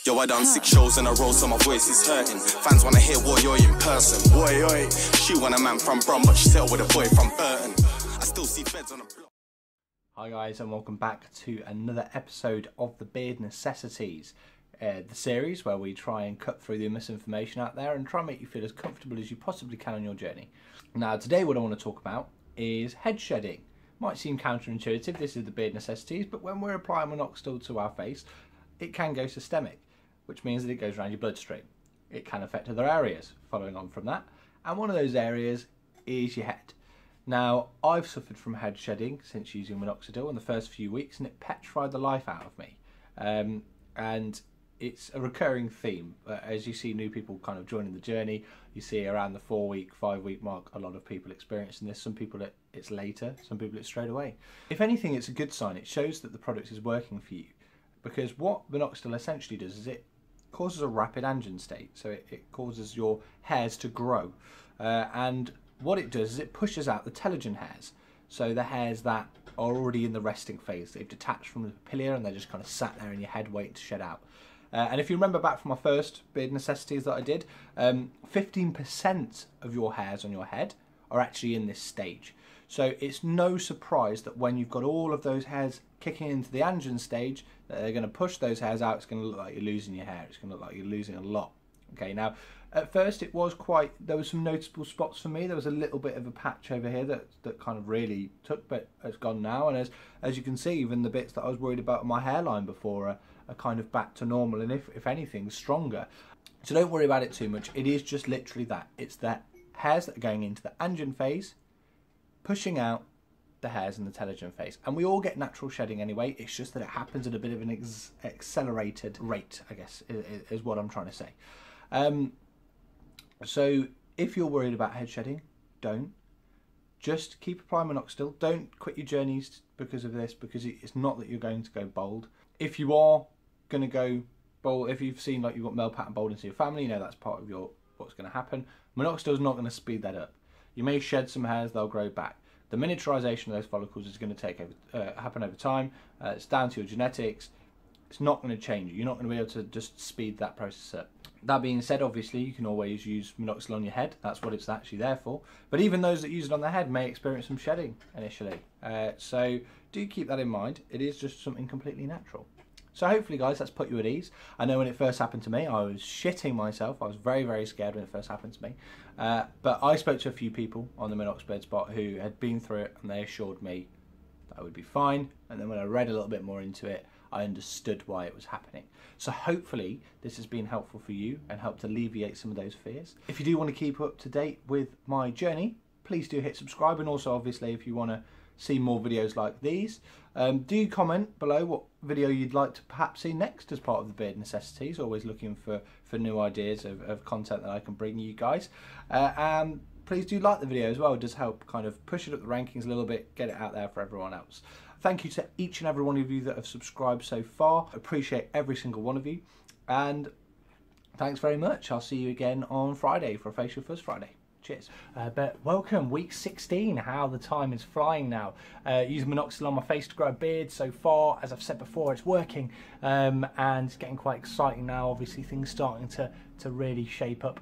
Yo, I done 6 shows in a row, so my voice is hurting. Fans wanna hear what you're in person. Boy, oi. She want a man from Brum, but she settled with a boy from Burton. I still see feds on the block. Hi guys, and welcome back to another episode of the Beardnecessities, the series where we try and cut through the misinformation out there and try and make you feel as comfortable as you possibly can on your journey. Now today what I want to talk about is head shedding. Might seem counterintuitive, this is the Beardnecessities, but when we're applying minoxidil to our face, it can go systemic, which means that it goes around your bloodstream. It can affect other areas following on from that, and one of those areas is your head. Now, I've suffered from head shedding since using minoxidil in the first few weeks, and it petrified the life out of me. And it's a recurring theme. As you see new people kind of joining the journey, you see around the 4-week, 5-week mark, a lot of people experiencing this. Some people it's later, some people it's straight away. If anything, it's a good sign. It shows that the product is working for you. Because what minoxidil essentially does is it causes a rapid angin state. So it causes your hairs to grow. And what it does is it pushes out the telogen hairs. So the hairs that are already in the resting phase. They've detached from the papilla and they're just kind of sat there in your head waiting to shed out. And if you remember back from my first Beardnecessities that I did, 15% of your hairs on your head are actually in this stage. So it's no surprise that when you've got all of those hairs kicking into the angin stage, that they're going to push those hairs out. It's going to look like you're losing your hair. It's going to look like you're losing a lot. Okay, now at first it was there was some noticeable spots for me. There was a little bit of a patch over here that kind of really took, but it's gone now. And as you can see, even the bits that I was worried about on my hairline before are kind of back to normal, and if anything, stronger. So don't worry about it too much. It is just literally that. It's the hairs that are going into the angin phase, pushing out the hairs in the telogen phase. And we all get natural shedding anyway. It's just that it happens at a bit of an accelerated rate, I guess, is what I'm trying to say. So if you're worried about head shedding, don't. Just keep applying minoxidil. Don't quit your journeys because of this, because it's not that you're going to go bald. If you are going to go bald, if you've seen like you've got male pattern baldness in your family, you know that's part of what's going to happen. Minoxidil is not going to speed that up. You may shed some hairs, they'll grow back. The miniaturization of those follicles is going to happen over time. It's down to your genetics. It's not going to change. You're not going to be able to just speed that process up. That being said, obviously, you can always use minoxidil on your head. That's what it's actually there for. But even those that use it on their head may experience some shedding initially. So do keep that in mind. It is just something completely natural. So hopefully, guys, that's put you at ease. I know when it first happened to me, I was shitting myself. I was very, very scared when it first happened to me. But I spoke to a few people on the Minoxidil spot who had been through it, and they assured me that I would be fine. And then when I read a little bit more into it, I understood why it was happening. So hopefully this has been helpful for you and helped alleviate some of those fears. If you do want to keep up to date with my journey, please do hit subscribe. And also, obviously, if you want to see more videos like these, do comment below what video you'd like to perhaps see next as part of the Beardnecessities. Always looking for new ideas of content that I can bring you guys. And please do like the video as well. It does help kind of push it up the rankings a little bit, get it out there for everyone else. Thank you to each and every one of you that have subscribed so far. Appreciate every single one of you. And thanks very much. I'll see you again on Friday for a Facial Fuzz Friday. Cheers. But welcome, week 16. How the time is flying now. Using minoxidil on my face to grow a beard so far. As I've said before, it's working. And it's getting quite exciting now. Obviously, things starting to really shape up.